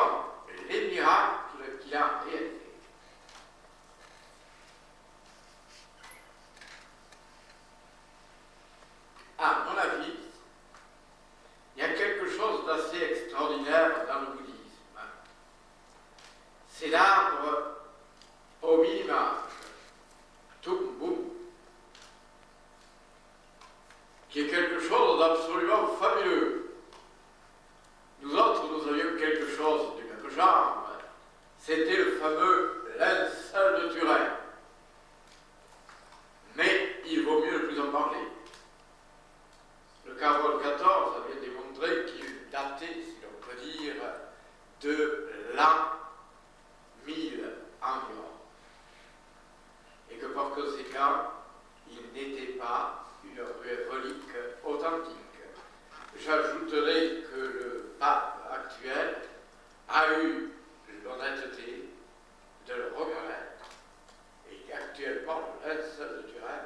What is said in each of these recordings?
racontant les miracles qu'il a réalisés. À mon avis, il y a quelque chose d'assez extraordinaire dans le bouddhisme. C'est l'arbre au mille-images, Tumbu, qui est quelque chose d'absolument fabuleux. Nous autres, nous avions quelque chose du même genre. C'était le fameux linceul de Turin. Mais il vaut mieux ne plus en parler. Le Carole XIV avait démontré qu'il datait, si l'on peut dire, de l'an 1000 environ. Et que par conséquent, il n'était pas une relique authentique. J'ajouterai que le pape actuel a eu l'honnêteté de le reconnaître et qu'actuellement le linceul de Turin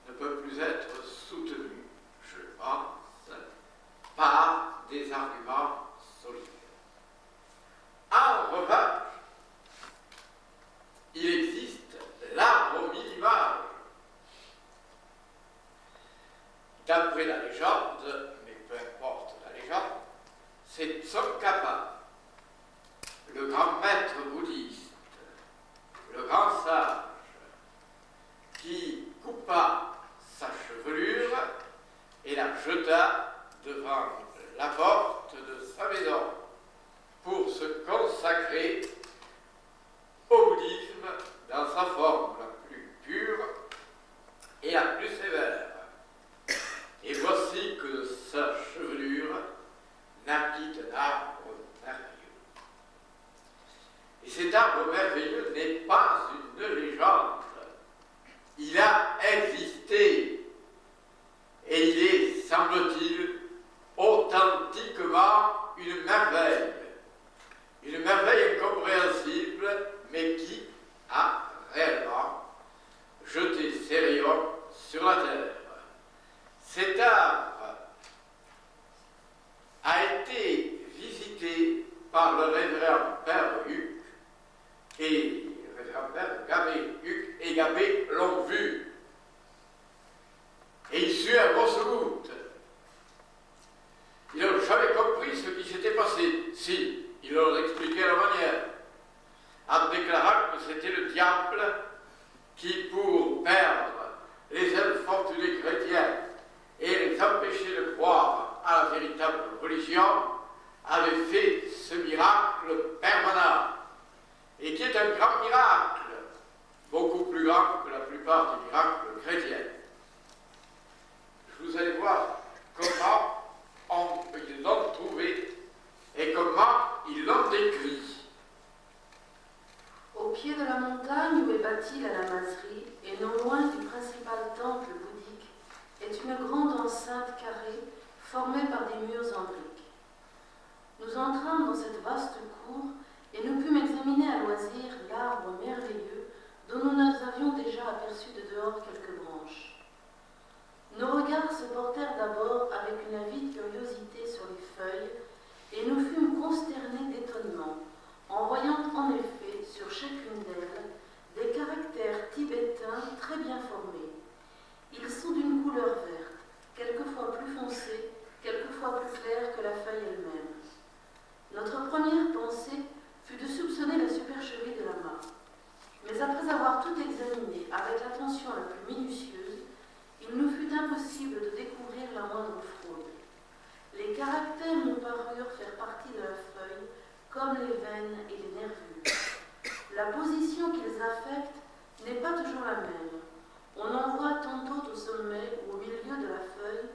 ne peut plus être soutenu, je pense, par des arguments solides. En revanche, il existe l'arbre au mille-images. D'après la légende, mais peu importe la légende, c'est Tsongkhapa, le grand maître bouddhiste, le grand sage, qui coupa sa chevelure et la jeta devant la porte de sa maison pour se consacrer au bouddhisme dans sa forme la plus pure et la plus sévère. Et voici que de sa chevelure naquit un arbre merveilleux. Et cet arbre merveilleux n'est pas une légende. Il a existé. Et il est, semble-t-il, authentiquement une merveille. Une merveille incompréhensible, mais qui a réellement jeté ses rayons sur la terre. Cet arbre a été visité par le révérend Père Huc et le révérend Père Gabé Huc et Gabé l'ont vu. Et ils suent à grosse goutte. Ils n'ont jamais compris ce qui s'était passé. Si, ils leur ont expliqué la manière, en déclarant que c'était le diable qui, pour perdre les infortunés chrétiens et les empêcher de croire à la véritable religion, avait fait ce miracle permanent, et qui est un grand miracle, beaucoup plus grand que la plupart des miracles chrétiens. Vous allez voir comment ils l'ont trouvé et comment ils l'ont décrit. Au pied de la montagne où est bâtie la lamaserie, et non loin du principal temple bouddhique, est une grande enceinte carrée formée par des murs en briques. Nous entrâmes dans cette vaste cour et nous pûmes examiner à loisir l'arbre merveilleux dont nous nous avions déjà aperçu de dehors quelques branches. Nos regards se portèrent d'abord avec une avide curiosité sur les feuilles et nous fûmes consternés d'étonnement en voyant en effet sur chacune d'elles des caractères tibétains très bien formés. Ils sont d'une couleur verte, quelquefois plus foncée, quelquefois plus claire que la feuille elle-même. Notre première pensée fut de soupçonner la supercherie de la main. Mais après avoir tout examiné avec l'attention la plus minutieuse, il nous fut impossible de découvrir la moindre fraude. Les caractères nous parurent faire partie de la feuille, comme les veines et les nervures. La position qu'ils affectent n'est pas toujours la même. On en voit tantôt au sommet ou au milieu de la feuille,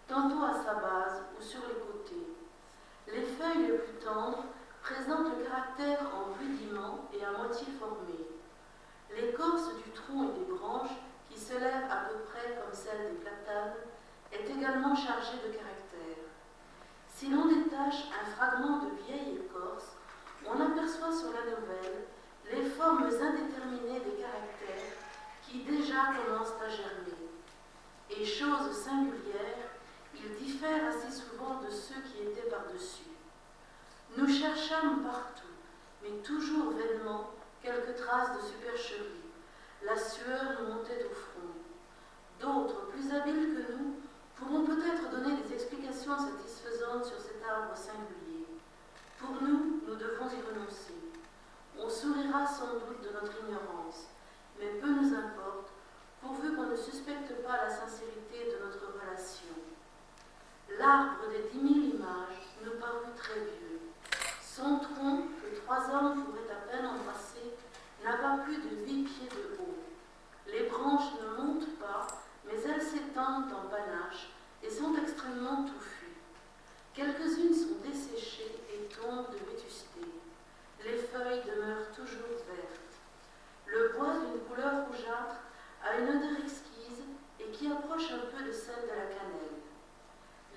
tantôt à sa base ou sur les côtés. Les feuilles les plus tendres présentent le caractère en rudiment et à moitié formé. L'écorce du tronc et des branches, qui se lèvent à peu près comme celle des platanes, est également chargée de caractère. Si l'on détache un fragment de vieille écorce, on aperçoit sur la nouvelle les formes indéterminées des caractères qui déjà commencent à germer. Et chose singulière, ils diffèrent assez souvent de ceux qui étaient par-dessus. Nous cherchâmes charme partout, mais toujours vainement quelques traces de supercherie. La sueur nous montait au front. D'autres, plus habiles que nous, pourront peut-être donner des explications satisfaisantes sur cet arbre singulier. Pour nous, nous devons y renoncer. On sourira sans doute de notre ignorance, mais peu nous importe, pourvu qu'on ne suspecte pas la sincérité de notre relation. L'arbre des 10 000 images nous parut très vieux. Son tronc, que 3 hommes pourraient à peine embrasser, n'a pas plus de 8 pieds de haut. Les branches ne montent pas, mais elles s'étendent en panache et sont extrêmement touffues. Quelques-unes sont desséchées et tombent de vétusté. Les feuilles demeurent toujours vertes. Le bois d'une couleur rougeâtre a une odeur exquise et qui approche un peu de celle de la cannelle.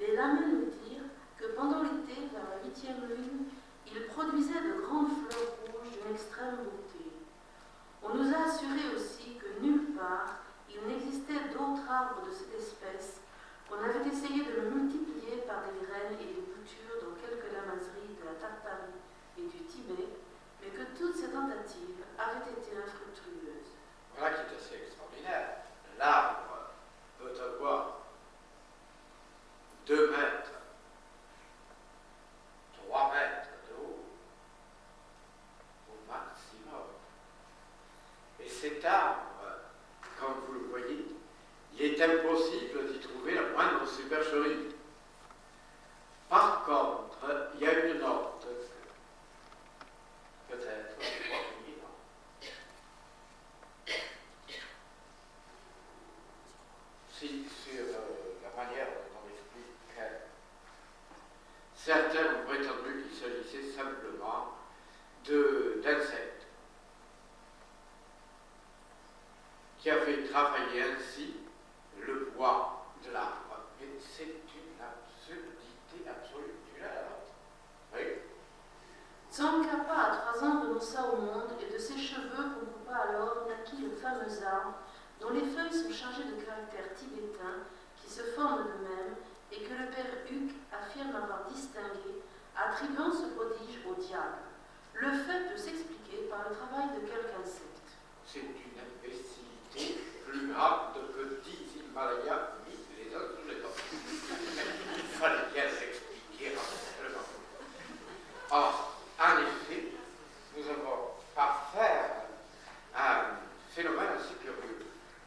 Les lamelles nous dirent que pendant l'été, vers la 8e lune, il produisait de grandes fleurs rouges d'une extrême beauté. On nous a assuré aussi que nulle part il n'existait d'autres arbres de cette espèce, qu'on avait essayé de le multiplier par des graines et des boutures dans quelques lamaseries de la Tartarie et du Tibet, mais que toutes ces tentatives avaient été infructueuses. Voilà qui est assez extraordinaire. L'arbre peut avoir 2 mètres, 3 mètres de haut, au maximum. Et cet arbre, comme vous le voyez, il est impossible d'y trouver la moindre supercherie. Par contre, il y a une note, peut-être 3 000 ans. Sur la manière dont on explique, certains ont prétendu qu'il s'agissait simplement d'insectes qui avaient travaillé ainsi le bois de l'arbre. Mais c'est une absurdité absolue. Tu l'as là? Oui. Tsongkhapa, à 3 ans, renonça au monde et de ses cheveux qu'on coupa alors naquit le fameux arbre dont les feuilles sont chargées de caractères tibétains qui se forment d'eux-mêmes et que le père Huc affirme avoir distingué, attribuant ce prodige au diable. Le fait peut s'expliquer par le travail de quelque insecte. C'est une imbécilité plus grande que 10 Himalayas mis les uns sous les autres. Il fallait bien s'expliquer rapidement. Or, en effet, nous avons affaire à un phénomène assez curieux.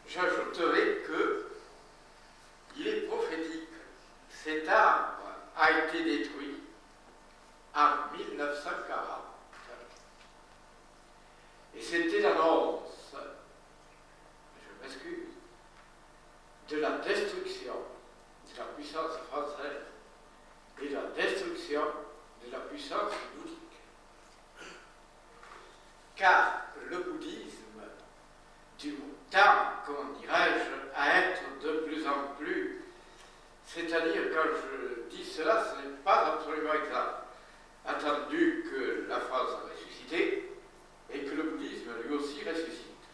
J'ajouterai qu'il est prophétique. Cet arbre a été détruit en 1940. Et c'était l'annonce, je m'excuse, de la destruction de la puissance française et de la destruction de la puissance bouddhique. Car le bouddhisme, du temps, comment dirais-je, à être de plus en plus, c'est-à-dire quand je dis cela, ce n'est pas absolument exact, attendu que la France a ressuscité et que le bouddhisme lui aussi ressuscite,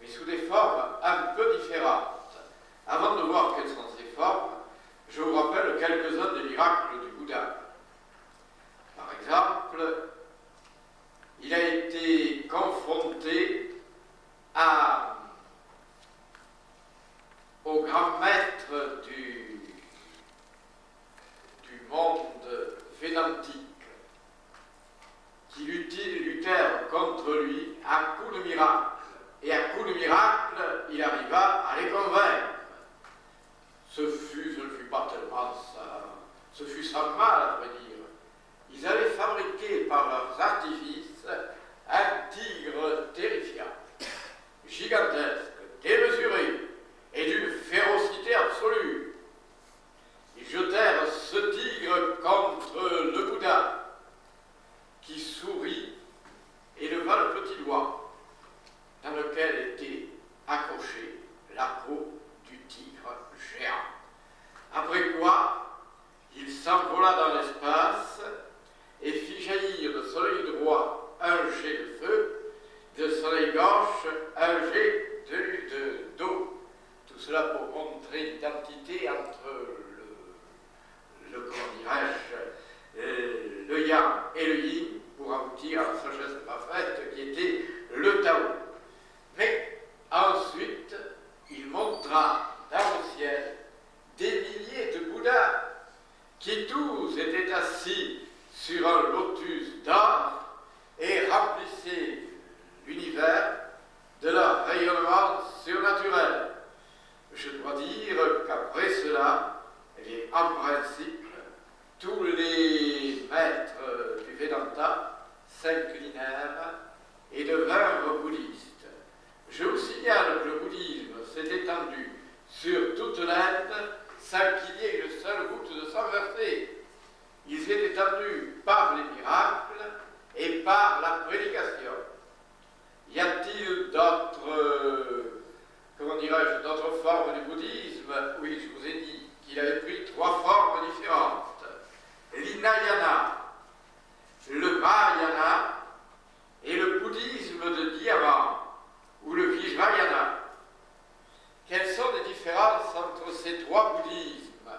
mais sous des formes un peu différentes. Avant de voir quelles sont ces formes, je vous rappelle quelques-uns des miracles du Bouddha. Par exemple, il a été confronté au grand maître du monde védantique, qui luttèrent contre lui à coups de miracle. Et à coups de miracle, il arriva à les convaincre. Ce ne fut pas tellement ça, ce fut sans mal, à vrai dire. Ils avaient fabriqué par leurs artifices un tigre terrifiant, gigantesque, démesuré et d'une férocité absolue. Ils jetèrent ce tigre contre le Bouddha, qui sourit et leva le petit doigt, dans lequel était accrochée la peau du tigre géant. Après quoi, il s'envola dans l'espace et fit jaillir de son œil droit un jet de feu, de son œil gauche un jet d'eau. Tout cela pour montrer l'identité entre le comment dirais-je, le yang et le yin, aboutir à la sagesse parfaite qui était le Tao. Mais ensuite, il montra dans le ciel des milliers de Bouddhas qui tous étaient assis sur un lotus d'or et remplissaient l'univers de leur rayonnement surnaturel. Je dois dire qu'après cela, eh bien, en principe, tous les maîtres du Vedanta s'inclinèrent et devinrent bouddhistes. Je vous signale que le bouddhisme s'est étendu sur toute l'Inde sans qu'il y ait une seule goutte de sang versé. Il s'est étendu par les miracles et par la prédication. Y a-t-il d'autres formes du bouddhisme? Oui, je vous ai dit qu'il avait pris 3 formes différentes. L'Hinayana, le Mahayana et le bouddhisme de diamant, ou le Vajrayana. Quelles sont les différences entre ces 3 bouddhismes?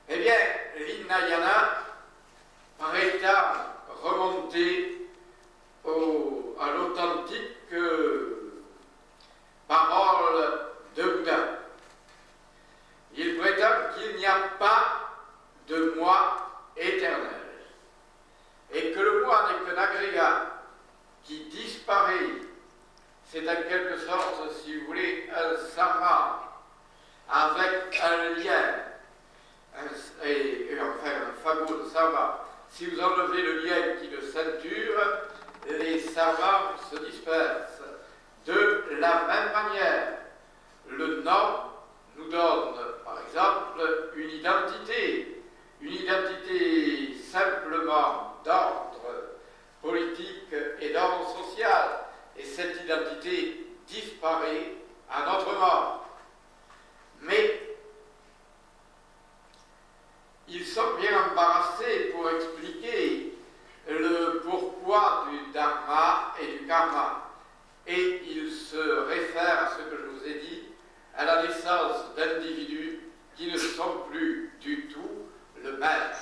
Eh bien, l'Hinayana prétend remonter à l'authentique parole de Bouddha. Il prétend qu'il n'y a pas de moi éternel et que le moi n'est qu'un agrégat qui disparaît. C'est en quelque sorte, si vous voulez, un sarma avec un lien, un fagot de sarma. Si vous enlevez le lien qui le ceinture, les sarmas se dispersent. De la même manière, le nom nous donne, par exemple, une identité simplement d'ordre politique et d'ordre social, et cette identité disparaît à notre mort. Mais ils sont bien embarrassés pour expliquer le pourquoi du dharma et du karma. Et ils se réfèrent à ce que je vous ai dit, à la naissance d'individus qui ne sont plus du tout le même.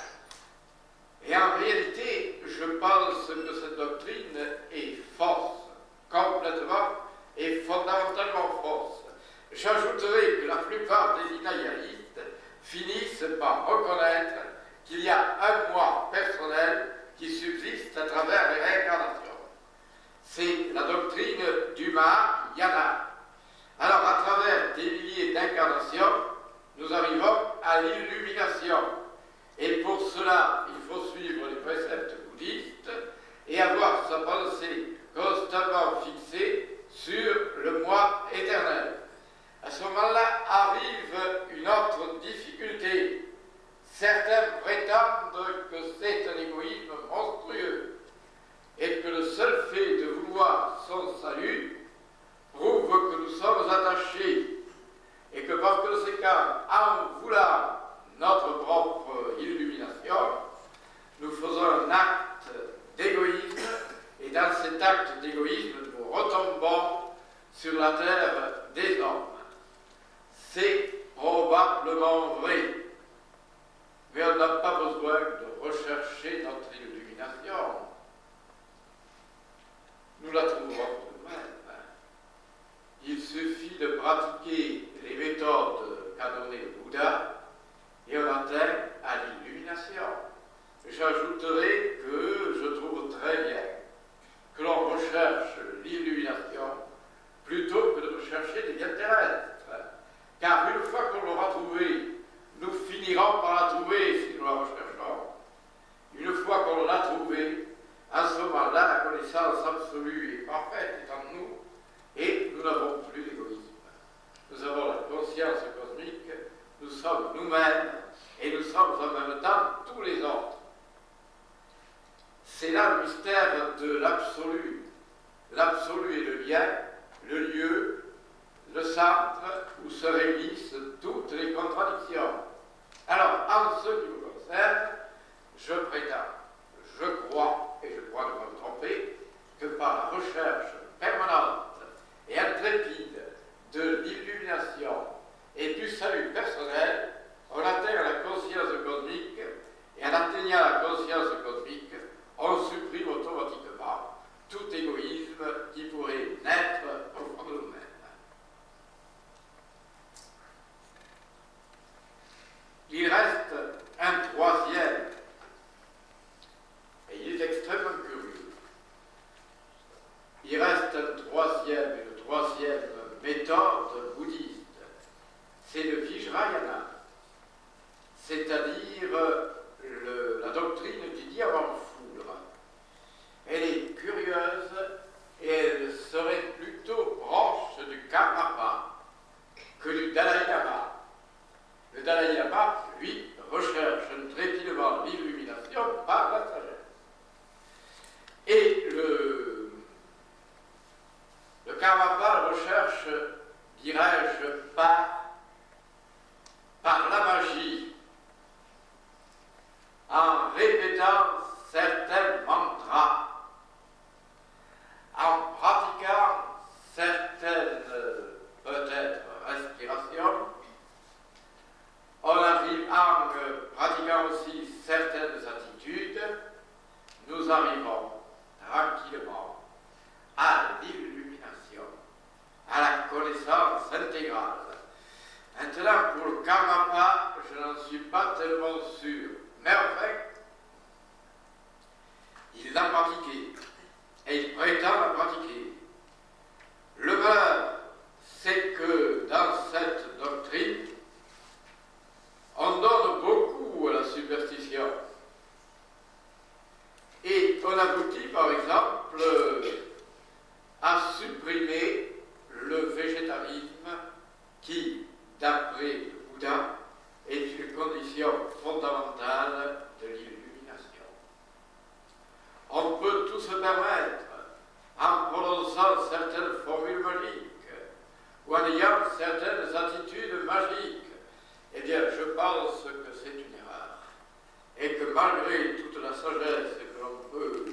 Et en réalité, je pense que cette doctrine est fausse, complètement et fondamentalement fausse. J'ajouterai que la plupart des hinayalistes finissent par reconnaître qu'il y a un moi personnel qui subsiste à travers les réincarnations. C'est la doctrine du Mahayana. Alors, à travers des milliers d'incarnations, nous arrivons à l'illumination. Et pour cela, il faut suivre les préceptes bouddhistes et avoir sa pensée constamment fixée sur le moi éternel. À ce moment-là arrive une autre difficulté. Certains prétendent que c'est un égoïsme monstrueux et que le seul fait de vouloir son salut prouve que nous sommes attachés et que par conséquent, en voulant notre propre illumination, nous faisons un acte d'égoïsme et dans cet acte d'égoïsme, nous retombons sur la terre des hommes. C'est probablement vrai, mais on n'a pas besoin de rechercher notre illumination. Nous la trouverons tout de même. Il suffit de pratiquer les méthodes qu'a données le Bouddha et on atteint à l'illumination. J'ajouterai que je trouve très bien que l'on recherche l'illumination plutôt que de rechercher des biens terrestres. Car une fois qu'on l'aura trouvée, nous finirons par la trouver si nous la recherchons. Une fois qu'on l'a trouvée, à ce moment-là, la connaissance absolue et parfaite est en nous et nous n'avons plus d'égoïsme. Nous avons la conscience cosmique, nous sommes nous-mêmes et nous sommes en même temps tous les autres. C'est là le mystère de l'absolu. L'absolu est le lien, le lieu, le centre où se réunissent toutes les contradictions. Alors, en ce qui me concerne, je prétends, je crois, et je crois ne pas me tromper, que par la recherche permanente et intrépide de l'illumination et du salut personnel, on atteint la conscience cosmique, et en atteignant la conscience cosmique, on supprime automatiquement intégrale. Maintenant, pour le Karmapa, je n'en suis pas tellement sûr. Mais en fait, il l'a pratiqué. Et il prétend la pratiquer. Le malheur, c'est que dans cette doctrine, on donne beaucoup à la superstition. Et on aboutit, par exemple, à supprimer le végétarisme qui, d'après le Bouddha, est une condition fondamentale de l'illumination. On peut tout se permettre en prononçant certaines formules magiques ou en ayant certaines attitudes magiques. Eh bien, je pense que c'est une erreur et que malgré toute la sagesse que l'on peut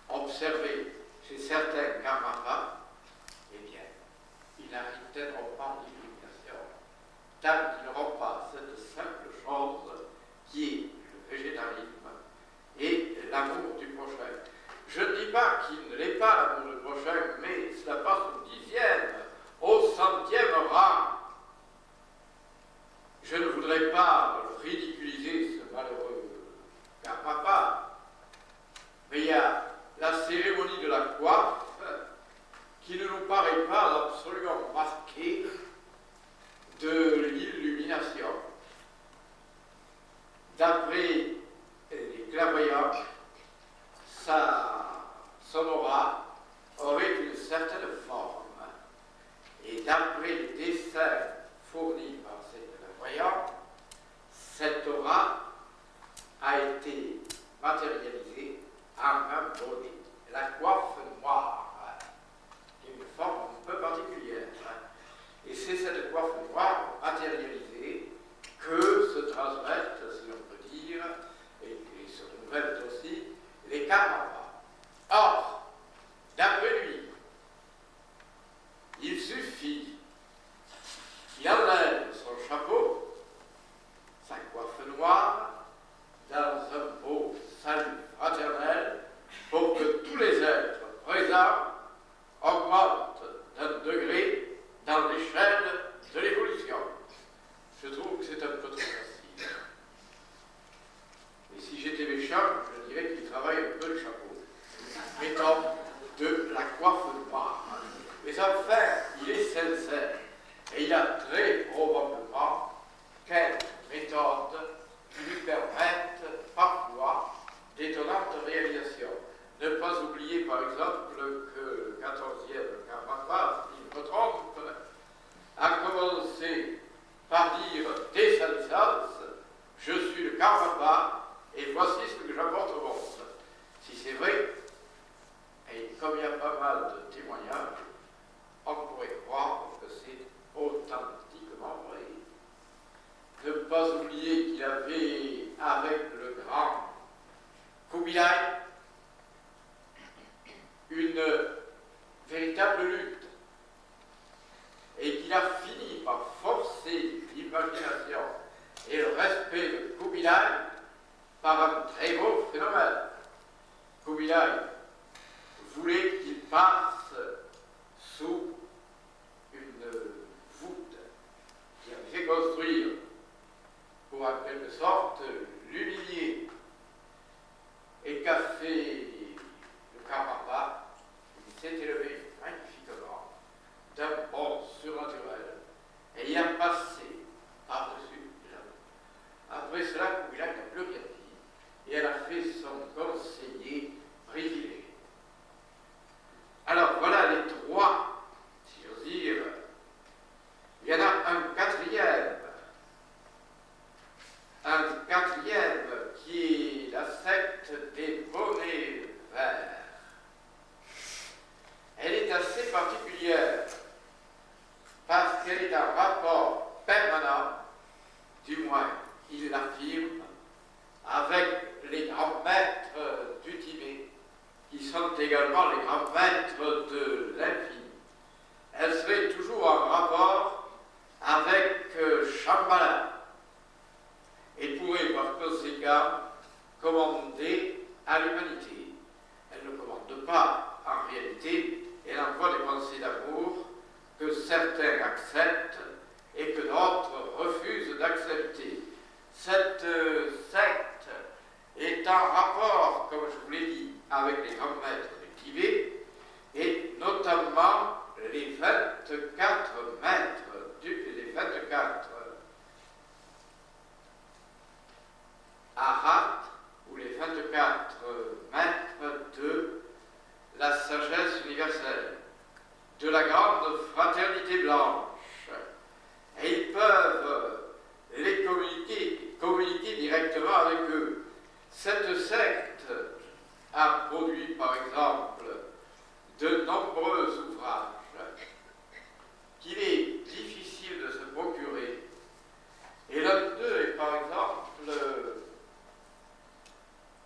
observer chez certains karmapas, eh bien, ils n'arriveront pas à l'illumination tant qu'ils n'auront pas cette simple chose qui est le végétarisme et l'amour du prochain. Je ne dis pas qu'il ne l'est pas l'amour du prochain, mais cela passe au 10e, au 100e rang. Je ne voudrais pas ridiculiser ce malheureux karmapa, mais il y a la cérémonie de la coiffe qui ne nous paraît pas absolument marquée de l'illumination. D'après les clairvoyants, son aura aurait une certaine forme. Et d'après les dessins fournis par ces clairvoyants, cette aura a été matérialisée en un bonnet, la coiffe noire, qui est une forme un peu particulière. Et c'est cette coiffe noire matérialisée que se transmettent, si l'on peut dire, et se renouvellent aussi, les karmapas. Or, d'après lui, il suffit qu'il enlève son chapeau, sa coiffe noire, dans un beau salut fraternel, pour que tous les êtres présents augmentent d'un degré dans l'échelle de l'évolution. Je trouve que c'est un peu trop facile. Et si j'étais méchant, je dirais qu'il travaille un peu le chapeau. Mettons de la coiffe noire. Mais enfin, il est sincère. Et il a très probablement quelques méthodes qui lui permettent parfois d'étonnantes réalisations. Ne pas oublier par exemple que le 14e karmapa, il me trompe, a commencé par dire dès sa naissance, je suis le karmapa et voici ce que j'apporte au monde. Si c'est vrai, et comme il y a pas mal de témoignages, on pourrait croire que c'est authentiquement vrai. Ne pas oublier qu'il avait, avec le grand Kubilai, une véritable lutte, et qu'il a fini par forcer l'imagination et le respect de Kubilai par un très beau phénomène. Kubilai voulait qu'il passe sous une voûte qui avait fait construire pour en quelque sorte l'humilier, et qu'a fait le karmapa. Il s'est élevé magnifiquement d'un bond surnaturel et il a passé par-dessus l'homme. Après cela, Kubilai n'a plus rien dit et elle a fait son conseiller privilégié. Alors voilà les trois, si j'ose dire. Il y en a un quatrième qui est la secte des bonnets verts. Elle est assez particulière parce qu'elle est en rapport permanent, du moins il l'affirme, avec les grands maîtres du Tibet, qui sont également les grands maîtres de l'infini. Elle serait toujours en rapport avec Shambhala et pourrait par conséquent commander à l'humanité. Elle ne commande pas en réalité, elle envoie des pensées d'amour que certains acceptent l'autre refuse d'accepter. Cette secte est en rapport, comme je vous l'ai dit, avec les grands maîtres du Tibet, et notamment les 24 maîtres, les 24 arhats, ou les 24 maîtres de la sagesse universelle, de la grande fraternité blanche. Et ils peuvent les communiquer directement avec eux. Cette secte a produit, par exemple, de nombreux ouvrages qu'il est difficile de se procurer. Et l'un d'eux est, par exemple,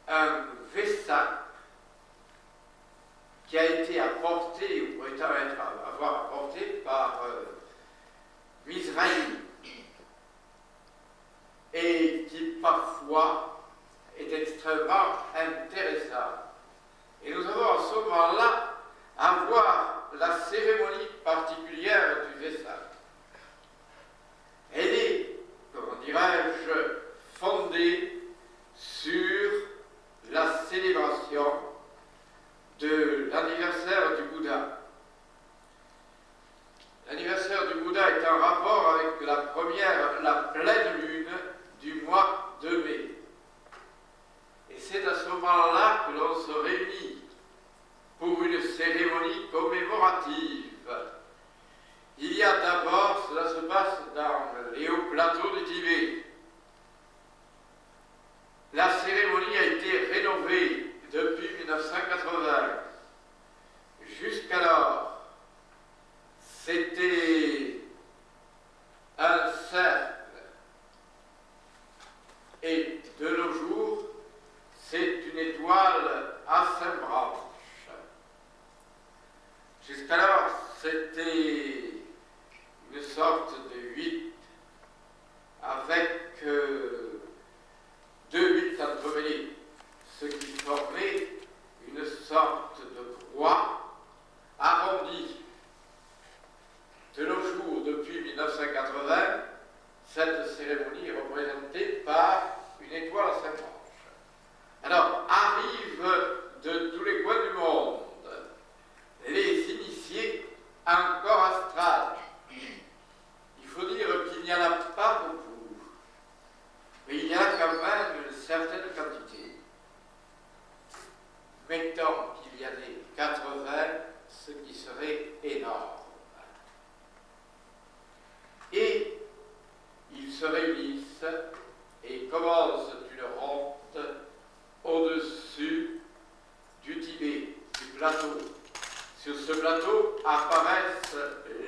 un Vesak qui a été apporté, ou pourrait avoir apporté par Mizraïm, et qui parfois est extrêmement intéressant. Et nous avons à ce moment-là à voir la cérémonie particulière du Vesak. Elle est, comment dirais-je, fondée sur la célébration de l'anniversaire du Bouddha. L'anniversaire du Bouddha est en rapport avec la pleine lune du mois de mai. Et c'est à ce moment-là que l'on se réunit pour une cérémonie commémorative. Il y a d'abord, cela se passe dans les hauts plateaux du Tibet. La cérémonie a été rénovée depuis 1980. Jusqu'alors, c'était un cercle. Et de nos jours, c'est une étoile à 5 branches. Jusqu'alors, c'était une sorte de 8 avec 2 8 entremêlés, ce qui formait une sorte de croix arrondie. De nos jours, depuis 1980, cette cérémonie est représentée par une étoile à 5 branches. Alors, arrivent de tous les coins du monde les initiés encore astrales. Il faut dire qu'il n'y en a pas beaucoup, mais il y en a quand même une certaine quantité. Mettons qu'il y en ait 80, ce qui serait énorme. Et ils se réunissent et commencent une ronde au-dessus du Tibet, du plateau. Sur ce plateau apparaissent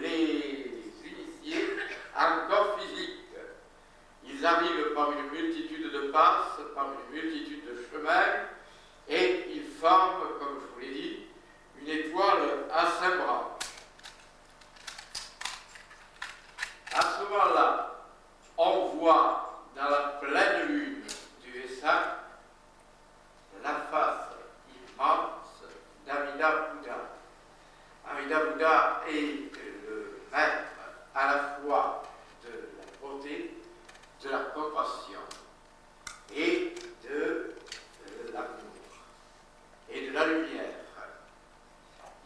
les initiés en corps physique. Ils arrivent par une multitude de passes, par une multitude de chemins, et ils forment, comme je vous l'ai dit, une étoile à 5 branches. À ce moment-là, on voit dans la pleine lune du Vesak la face immense d'Amida Bouddha. Amida Bouddha est le maître à la fois de la beauté, de la compassion et de l'amour et de la lumière.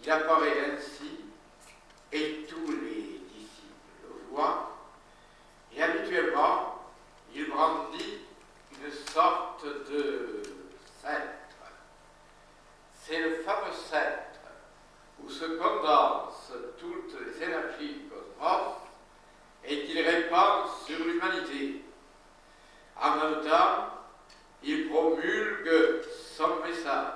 Il apparaît ainsi et tous les disciples le voient, et habituellement il brandit une sorte de sceptre. C'est le fameux sceptre où se condensent toutes les énergies du cosmos et qu'il répand sur l'humanité. En même temps, il promulgue son message.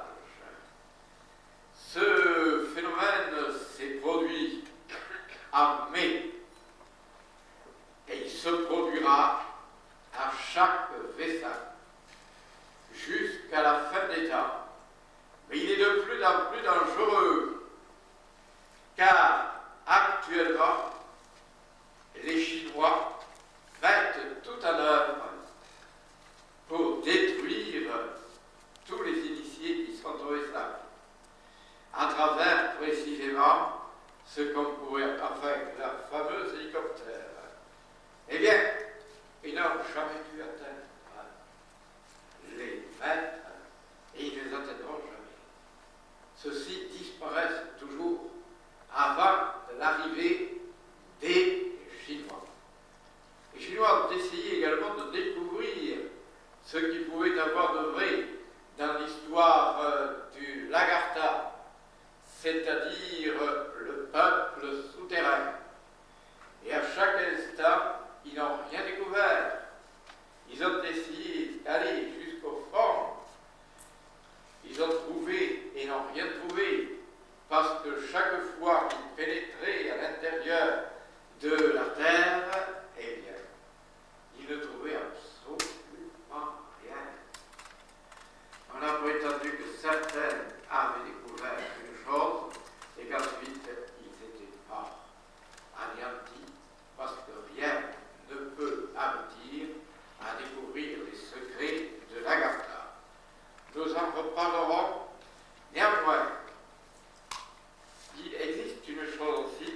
Ce phénomène s'est produit en mai et il se produira à chaque Vesak jusqu'à la fin des temps. Mais il est de plus en plus dangereux car actuellement les Chinois mettent tout en œuvre pour détruire tous les initiés qui sont au Vesak, à travers précisément ce qu'on pourrait, enfin, la fameuse hélicoptère. Eh bien, ils n'ont jamais pu atteindre les maîtres et ils ne les atteindront jamais. Ceux-ci disparaissent toujours avant l'arrivée des Chinois. Les Chinois ont essayé également de découvrir ce qu'il pouvait avoir de vrai dans l'histoire du Lagartha, c'est-à-dire le peuple souterrain. Et à chaque instant, ils n'ont rien découvert. Ils ont essayé d'aller jusqu'au fond. Ils ont trouvé et n'ont rien trouvé, parce que chaque fois qu'ils pénétraient à l'intérieur de la terre, eh bien, ils ne trouvaient absolument rien. On a prétendu que certains avaient découvert une chose et qu'ensuite ils étaient morts, anéantis, parce que rien ne peut aboutir à découvrir les secrets de l'Agartha. Nous en reparlerons. Néanmoins, il existe une chose aussi,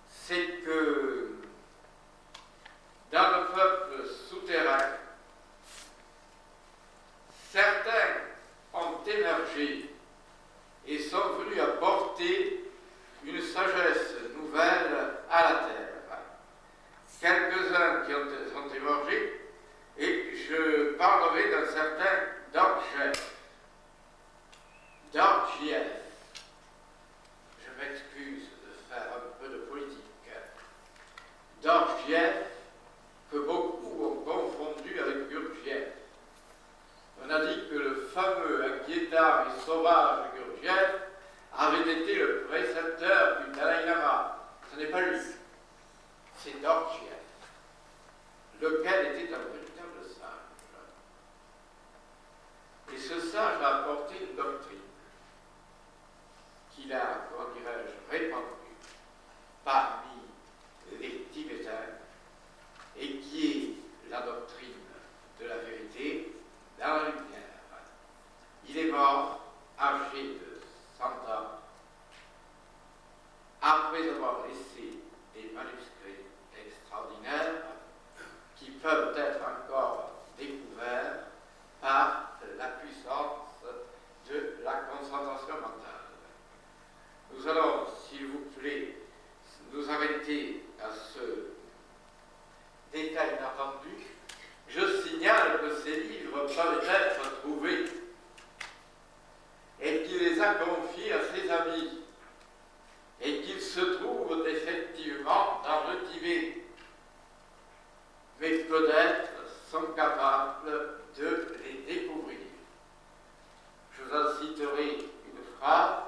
c'est que dans le peuple souterrain, certains ont émergé et sont venus apporter une sagesse nouvelle à la terre. Quelques-uns qui sont émergés, et je parlerai d'un certain Dorjiev. Dorjiev. Je m'excuse de faire un peu de politique. Dorjiev, que beaucoup ont confondu avec Gurdjieff. On a dit que le fameux inquiétant et sauvage Gurdjieff avait été le précepteur du Dalai Lama. Ce n'est pas lui, c'est Dorjieff, lequel était un véritable sage. Et ce sage a apporté une doctrine qu'il a, comment dirais-je, répandue parmi les Tibétains et qui est la doctrine de la vérité dans la lumière. Il est mort âgé de 100 ans après avoir laissé des manuscrits extraordinaires qui peuvent être encore découverts par la puissance de la concentration mentale. Nous allons, s'il vous plaît, nous arrêter à ce détail inattendu. Je signale que ces livres peuvent être trouvés et qu'il les a confiés à ses amis et qu'ils se trouvent effectivement dans le Tibet, mais peut-être sont capables de les découvrir. Je vous en citerai une phrase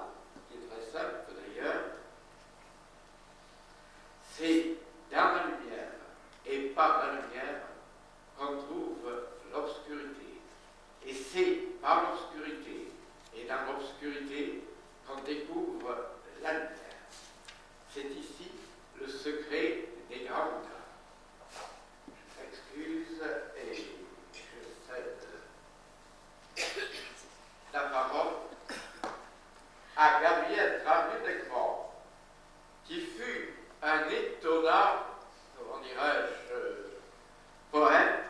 qui est très simple d'ailleurs. C'est dans la lumière et par la lumière qu'on trouve l'obscurité. Et c'est par l'obscurité et dans l'obscurité qu'on découvre la lumière. C'est ici le secret des grands Bouddhas. Je m'excuse et je cède la parole à Gabriel Travier-Decmont, qui fut un étonnant, comment dirais-je, poète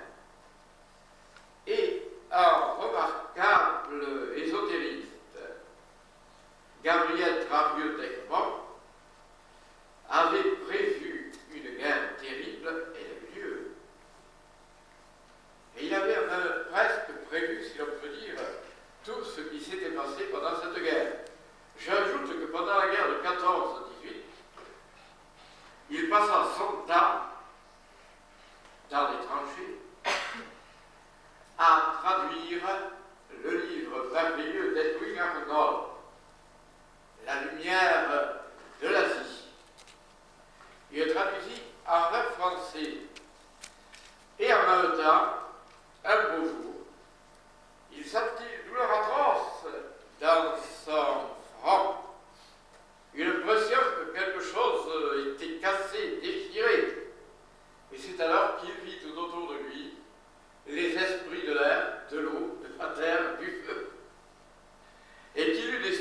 et un remarquable ésotériste. Gabriel Travier-Decmont avait prévu une guerre terrible et elle a eu lieu. Et il avait presque prévu, si l'on peut dire, tout ce qui s'était passé pendant cette guerre. J'ajoute que pendant la guerre de 14-18, il passa son temps dans les tranchées à traduire le livre merveilleux d'Edwin Arnold, La lumière de l'Asie. Il est traduit en vrai français. Et en même temps, un beau jour, il sentit une douleur atroce dans son front. Une impression que quelque chose était cassé, déchiré. Et c'est alors qu'il vit tout autour de lui les esprits de l'air, de l'eau, de la terre, du feu. Et qu'il eut des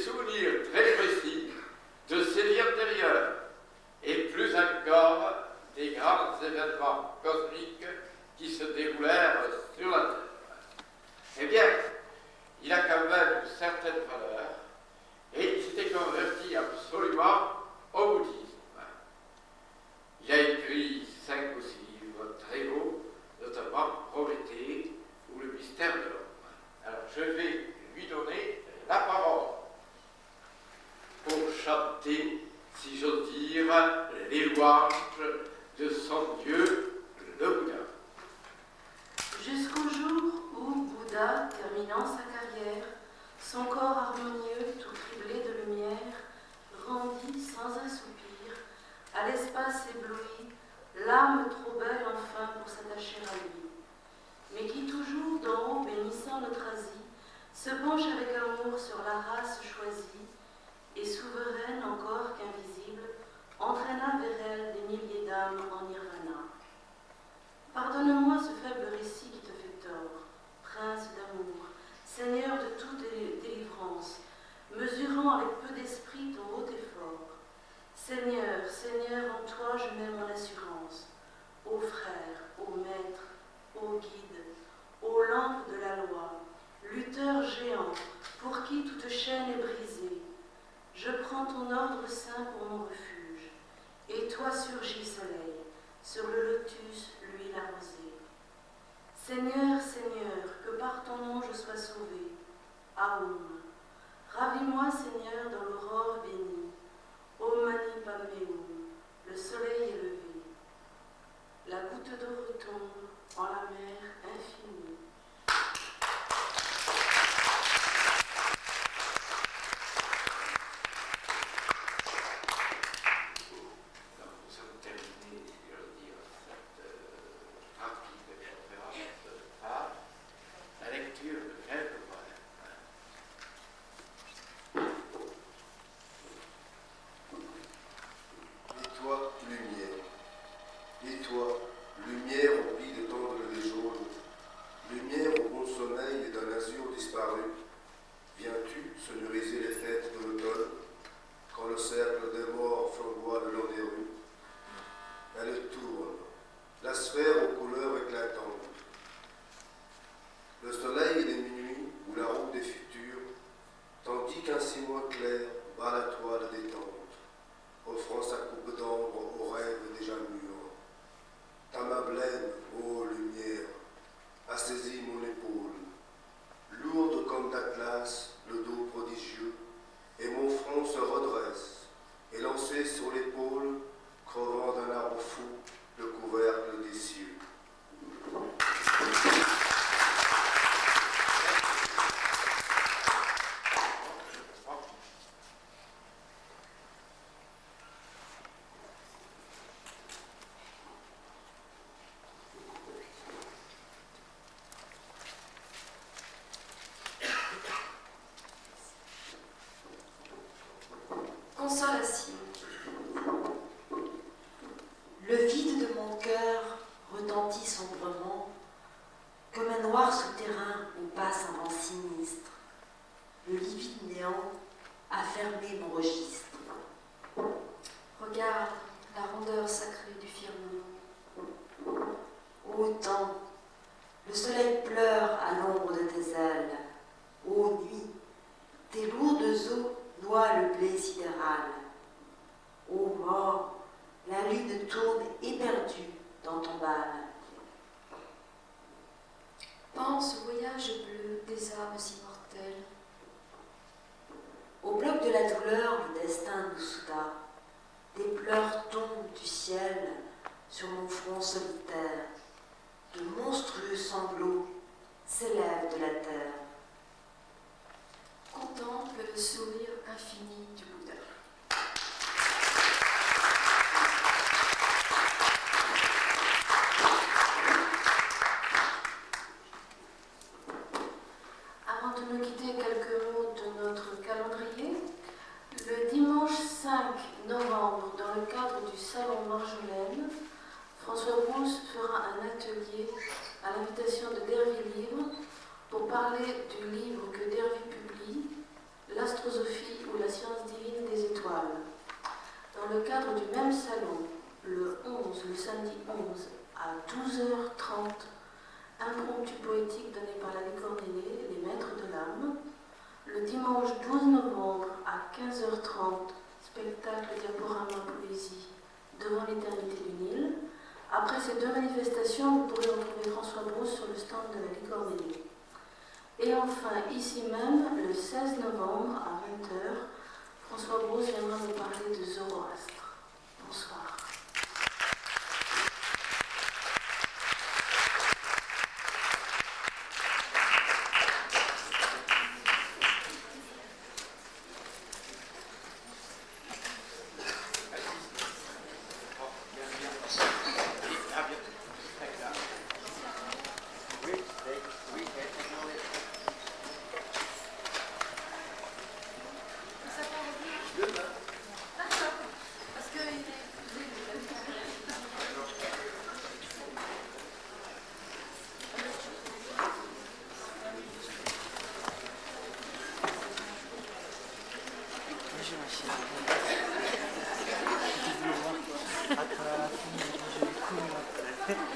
sur la race choisie, et souveraine encore qu'invisible, entraîna vers elle des milliers d'âmes en nirvana. Pardonne-moi ce faible récit qui te fait tort, prince d'amour, seigneur de toute délivrance, mesurant avec peu d'esprit ton haut effort. Seigneur, Seigneur, en toi je mets mon assurance. Ô frère, ô maître, ô guide, ô lampe de la loi, lutteur géant, pour qui toute chaîne est brisée, je prends ton ordre saint pour mon refuge, et toi surgis, soleil, sur le lotus, l'huile arrosée. Seigneur, Seigneur, que par ton nom je sois sauvé. Aoum. Ravis-moi, Seigneur, dans l'aurore bénie. Om Mani Padme Hum. Le soleil est levé. La goutte d'eau retombe en la mer infinie. Nous sommes terminés, si j'ose dire, cette rapide conférence par la lecture de quelques poèmes. Et toi, lumière. Et toi, lumière remplie de tendres et jaunes, lumière au bon sommeil et d'un azur disparu, viens-tu sonoriser les fêtes de l'automne, quand le cercle des morts flamboie le long des rues? Elle tourne, la sphère aux couleurs éclatantes. Le soleil est des minuits ou la roue des futurs, tandis qu'un 6 mois clair bat la toile détente, offrant sa coupe d'ambre aux rêves déjà mûrs. Ta main blême, ô lumière, a saisi mon épaule, lourde comme d'Atlas, le dos prodigieux, et mon front se redresse, et lancé sur l'épaule, crevant d'un arbre fou, le couvercle des cieux. Consolation. Le vide de mon cœur retentit sombrement, comme un noir souterrain où passe un vent sinistre. Le livide néant a fermé mon registre. Regarde la rondeur sacrée du firmament. Ô temps, le soleil pleure à l'ombre de tes ailes. Ô nuit, tes lourdes eaux noie le blé sidéral. Ô mort, la lune tourne éperdue dans ton bal. Pense au voyage bleu des âmes immortelles. Au bloc de la douleur, le destin nous souda. Des pleurs tombent du ciel sur mon front solitaire. De monstrueux sanglots s'élèvent de la terre. Contemple le sourire infini du Bouddha. Avant de nous quitter, quelques mots de notre calendrier. Le dimanche 5 novembre, dans le cadre du Salon Marjolaine, François Brousse fera un atelier à l'invitation de Dervy Livre pour parler du livre que Dervy publie, L'astrosophie ou la science divine des étoiles. Dans le cadre du même salon, le samedi 11 à 12h30, impromptu poétique donné par la Cornélé, les maîtres de l'âme. Le dimanche 12 novembre à 15h30, spectacle diaporama poésie devant l'éternité du Nil. Après ces deux manifestations, vous pourrez retrouver François Brousse sur le stand de la Cornélé. Et enfin, ici même, le 16 novembre à 20h, François Brousse viendra nous parler de Zoroastre. Bonsoir. toujours un chien. Je voulais voir à travers la fumée, je vais courir après.